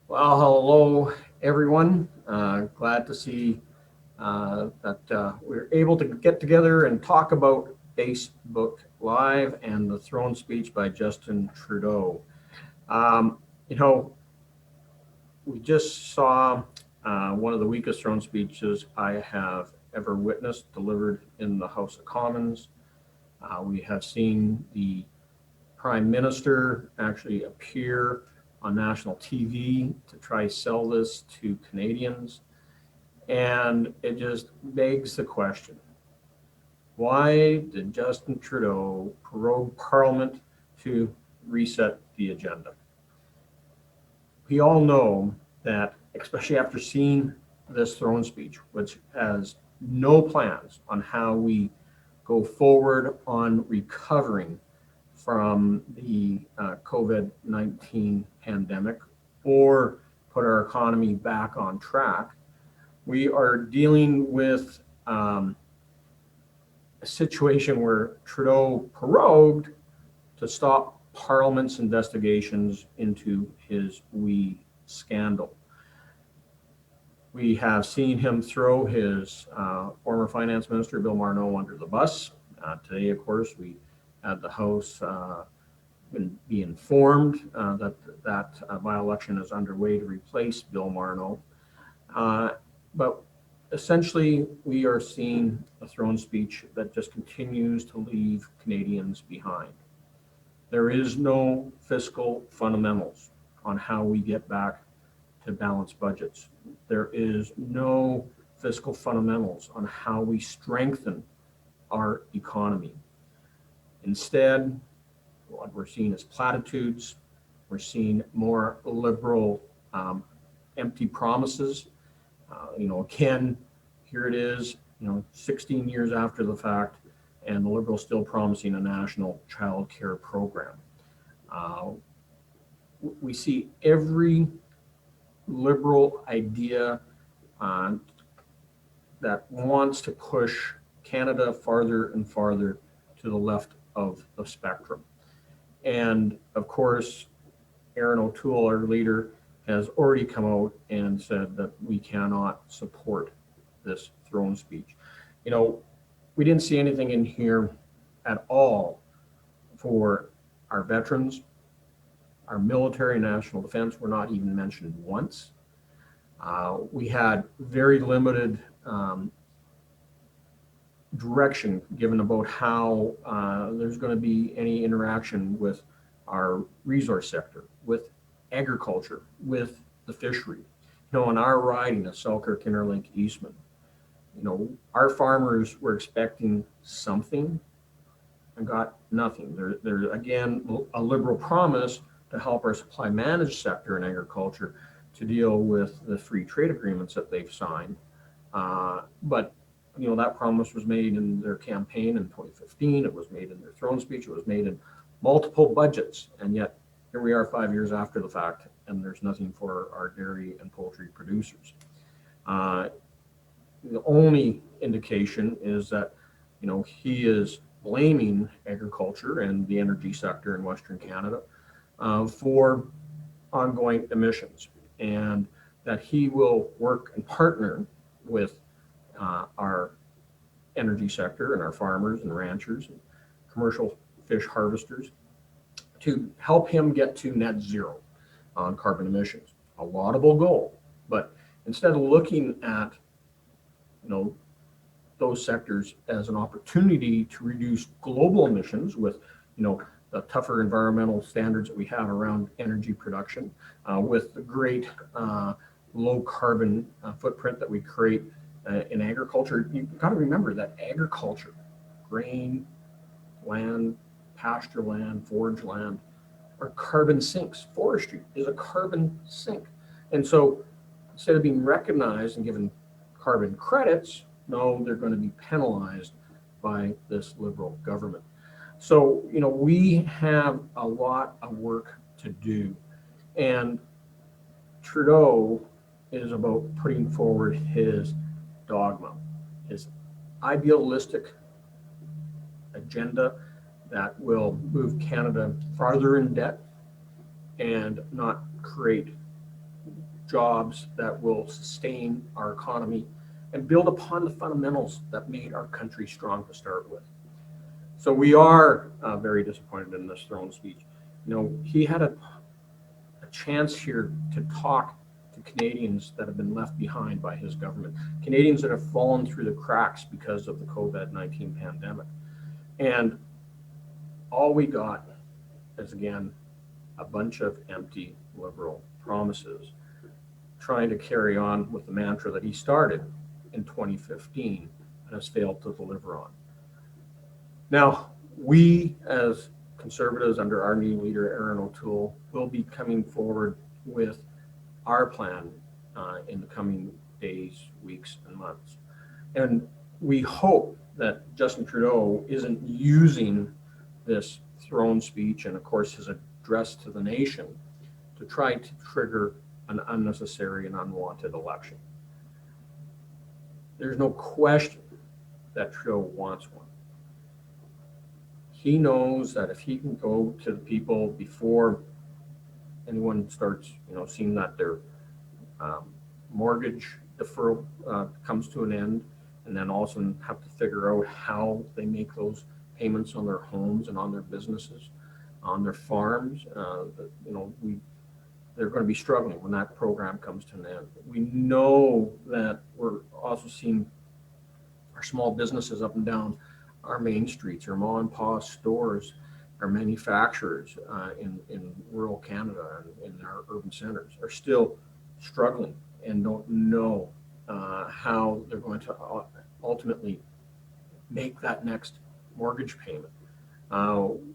Well, hello, everyone. Glad to see that we're able to get together and talk about Facebook Live and the throne speech by Justin Trudeau. Um, you know, we just saw one of the weakest throne speeches I have ever witnessed delivered in the House of Commons. We have seen the Prime Minister actually appear on national TV to try sell this to Canadians. And it just begs the question, why did Justin Trudeau prorogue Parliament to reset the agenda? We all know that, especially after seeing this throne speech, which has no plans on how we go forward on recovering from the COVID 19 pandemic or put our economy back on track, we are dealing with a situation where Trudeau prorogued to stop Parliament's investigations into his WE scandal. We have seen him throw his former finance minister, Bill Marneau, under the bus. Today, of course, we had the House be informed that by-election is underway to replace Bill Marneau. But essentially, we are seeing a throne speech that just continues to leave Canadians behind. There is no fiscal fundamentals on how we get back to balanced budgets. There is no fiscal fundamentals on how we strengthen our economy. Instead, what we're seeing is platitudes. We're seeing more liberal, empty promises. Again, here it is, 16 years after the fact, and the Liberals still promising a national child care program. Uh, we see every liberal idea that wants to push Canada farther and farther to the left of the spectrum. And of course, Erin O'Toole, our leader, has already come out and said that we cannot support this throne speech. You know, we didn't see anything in here at all for our veterans. Our military and national defense were not even mentioned once. We had very limited direction given about how there's going to be any interaction with our resource sector, with agriculture, with the fishery. In our riding of Selkirk, Interlink, Eastman, our farmers were expecting something and got nothing. There's again a liberal promise to help our supply managed sector in agriculture to deal with the free trade agreements that they've signed. But that promise was made in their campaign in 2015. It was made in their throne speech. It was made in multiple budgets, and yet here we are 5 years after the fact, and there's nothing for our dairy and poultry producers. The only indication is that he is blaming agriculture and the energy sector in Western Canada for ongoing emissions, and that he will work and partner with our energy sector and our farmers and ranchers and commercial fish harvesters to help him get to net zero on carbon emissions. A laudable goal, but instead of looking at those sectors as an opportunity to reduce global emissions with the tougher environmental standards that we have around energy production, with the great low carbon footprint that we create in agriculture. You've got to remember that agriculture, grain, land, pasture land, forage land, are carbon sinks. Forestry is a carbon sink. And so instead of being recognized and given carbon credits, no, they're going to be penalized by this liberal government. So, we have a lot of work to do. And Trudeau is about putting forward his dogma, his idealistic agenda that will move Canada farther in debt and not create jobs that will sustain our economy and build upon the fundamentals that made our country strong to start with. So we are very disappointed in this throne speech. He had a chance here to talk to Canadians that have been left behind by his government, Canadians that have fallen through the cracks because of the COVID-19 pandemic. And all we got is, again, a bunch of empty liberal promises, trying to carry on with the mantra that he started in 2015 and has failed to deliver on. Now, we as Conservatives under our new leader, Erin O'Toole, will be coming forward with our plan in the coming days, weeks, and months. And we hope that Justin Trudeau isn't using this throne speech and, of course, his address to the nation to try to trigger an unnecessary and unwanted election. There's no question that Trudeau wants one. He knows that if he can go to the people before anyone starts, seeing that their mortgage deferral comes to an end, and then also have to figure out how they make those payments on their homes and on their businesses, on their farms, they're going to be struggling when that program comes to an end. We know that we're also seeing our small businesses up and down our main streets, our mom and pop stores, our manufacturers in rural Canada and in our urban centers are still struggling and don't know how they're going to ultimately make that next mortgage payment.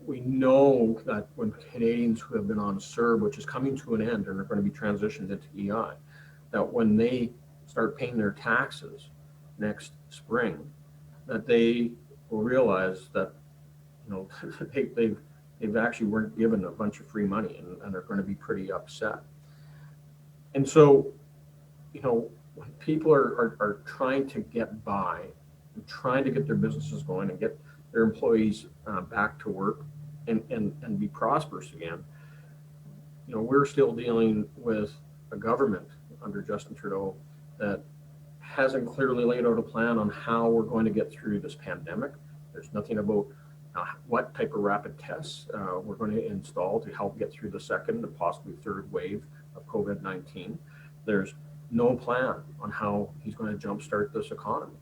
We know that when Canadians who have been on CERB, which is coming to an end and are going to be transitioned into EI, that when they start paying their taxes next spring, that they will realize that they've actually weren't given a bunch of free money and are going to be pretty upset. And so, when people are trying to get by and trying to get their businesses going and get their employees back to work and be prosperous again, we're still dealing with a government under Justin Trudeau that hasn't clearly laid out a plan on how we're going to get through this pandemic. There's nothing about what type of rapid tests we're going to install to help get through the second and possibly third wave of COVID-19. There's no plan on how he's going to jumpstart this economy.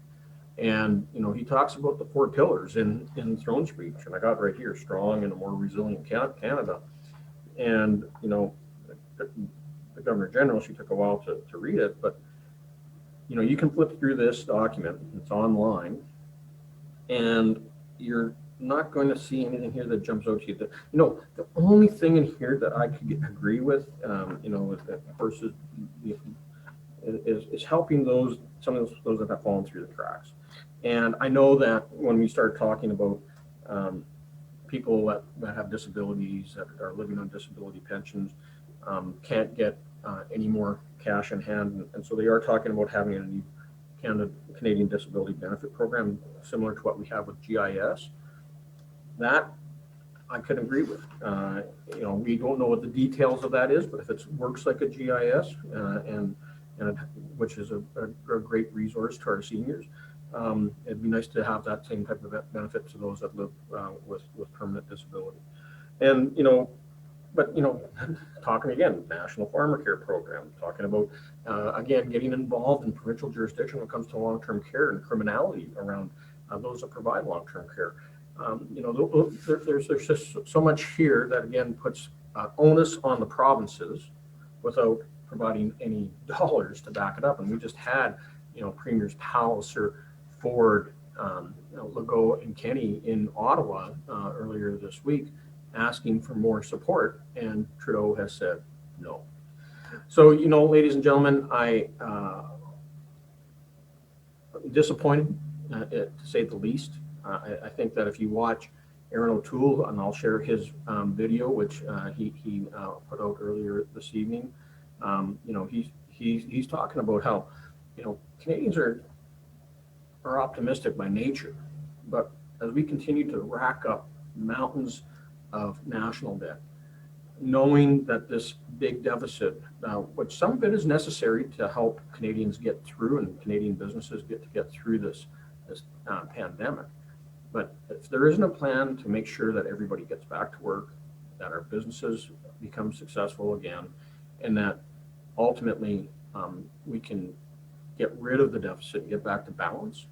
And, he talks about the 4 pillars in throne speech, and I got it right here: strong and a more resilient Canada. And, the Governor General, she took a while to read it, but, you can flip through this document, it's online, and you're not going to see anything here that jumps out to you. The only thing in here that I could agree with, of course, is helping some of those that have fallen through the cracks. And I know that when we start talking about people that have disabilities, that are living on disability pensions, can't get any more cash in hand, and so they are talking about having a new Canadian Disability Benefit Program similar to what we have with GIS. That I could agree with. We don't know what the details of that is, but if it works like a GIS, and which is a great resource to our seniors, it'd be nice to have that same type of benefit to those that live with permanent disability. And talking again, National Farmer Care Program, talking about again getting involved in provincial jurisdiction when it comes to long-term care and criminality around those that provide long-term care. There's just so much here that again puts onus on the provinces without providing any dollars to back it up. And we just had, Premiers Palliser, Ford, Legault, and Kenney in Ottawa earlier this week asking for more support, and Trudeau has said no. So, ladies and gentlemen, I'm disappointed, to say the least. I think that if you watch Erin O'Toole, and I'll share his video, which he put out earlier this evening, he's talking about how Canadians are optimistic by nature, but as we continue to rack up mountains of national debt, knowing that this big deficit, which some of it is necessary to help Canadians get through and Canadian businesses get through this pandemic. But if there isn't a plan to make sure that everybody gets back to work, that our businesses become successful again, and that ultimately we can get rid of the deficit and get back to balance,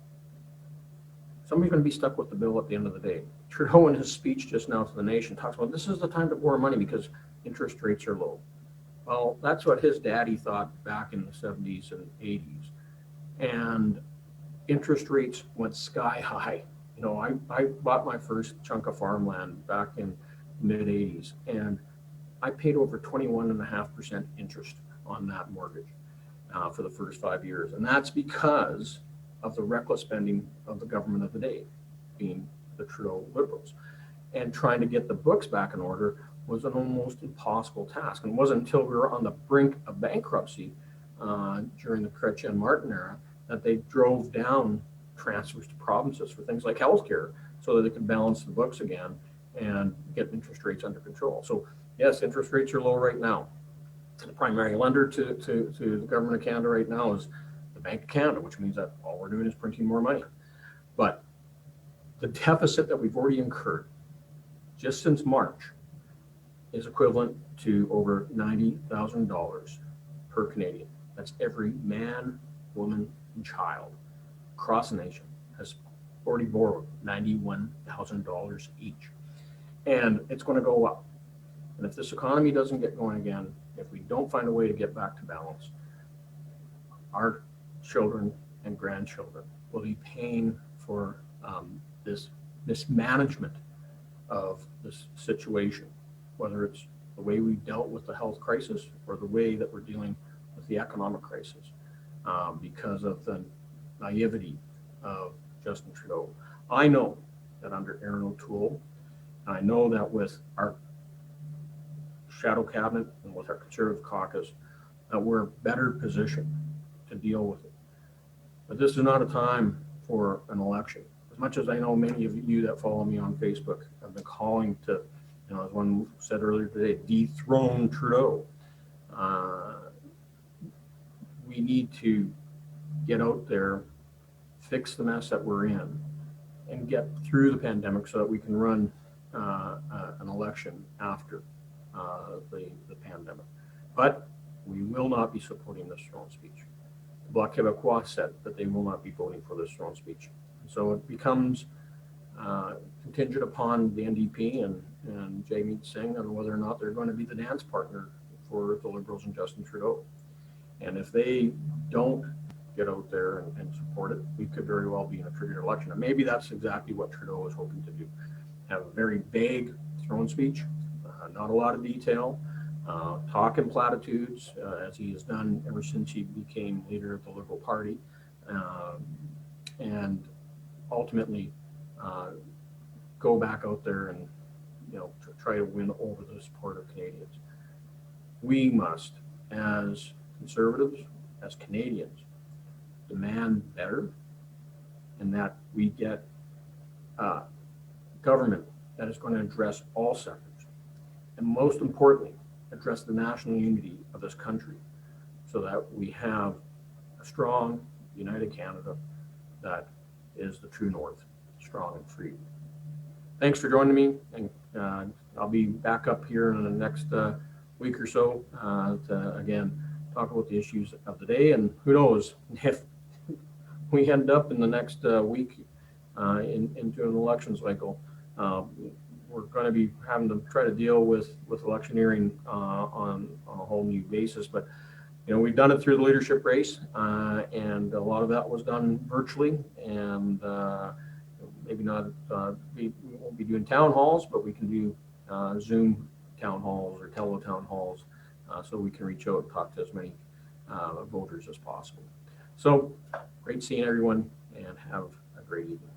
somebody's going to be stuck with the bill at the end of the day. Trudeau, in his speech just now to the nation, talks about this is the time to borrow money because interest rates are low. Well, that's what his daddy thought back in the 70s and 80s. And interest rates went sky high. You know, I bought my first chunk of farmland back in mid 80s, and I paid over 21.5% interest on that mortgage for the first 5 years. And that's because of the reckless spending of the government of the day, being the Trudeau Liberals. And trying to get the books back in order was an almost impossible task. And it wasn't until we were on the brink of bankruptcy during the Chrétien Martin era that they drove down transfers to provinces for things like healthcare so that they could balance the books again and get interest rates under control. So yes, interest rates are low right now. The primary lender to the government of Canada right now is the Bank of Canada, which means that all we're doing is printing more money. But the deficit that we've already incurred just since March is equivalent to over $90,000 per Canadian. That's every man, woman, and child across the nation has already borrowed $91,000 each. And it's going to go up. And if this economy doesn't get going again, if we don't find a way to get back to balance, our children and grandchildren will be paying for this mismanagement of this situation, whether it's the way we dealt with the health crisis or the way that we're dealing with the economic crisis because of the naivety of Justin Trudeau. I know that under Erin O'Toole, I know that with our shadow cabinet and with our Conservative caucus, that we're better positioned to deal with it. But this is not a time for an election. As much as I know many of you that follow me on Facebook have been calling to, you know, as one said earlier today, dethrone Trudeau. We need to get out there, fix the mess that we're in, and get through the pandemic so that we can run an election after the pandemic. But we will not be supporting this throne speech. The Bloc Québécois said that they will not be voting for this throne speech. So it becomes contingent upon the NDP and Jagmeet Singh on whether or not they're going to be the dance partner for the Liberals and Justin Trudeau. And if they don't get out there and support it, we could very well be in a triggered election. And maybe that's exactly what Trudeau is hoping to do. Have a very vague throne speech, not a lot of detail, talk in platitudes, as he has done ever since he became leader of the Liberal Party, and ultimately go back out there and, you know, try to win over the support of Canadians. We must, as Conservatives, as Canadians, demand better, and that we get government that is going to address all sectors, and most importantly, address the national unity of this country so that we have a strong, united Canada that is the true north, strong and free. Thanks for joining me, and I'll be back up here in the next week or so to, again, talk about the issues of the day. And who knows if we end up in the next week into an election cycle, we're going to be having to try to deal with electioneering on a whole new basis. But you know, we've done it through the leadership race, and a lot of that was done virtually, and maybe not. We won't be doing town halls, but we can do Zoom town halls or tele town halls, so we can reach out and talk to as many voters as possible. So great seeing everyone, and have a great evening.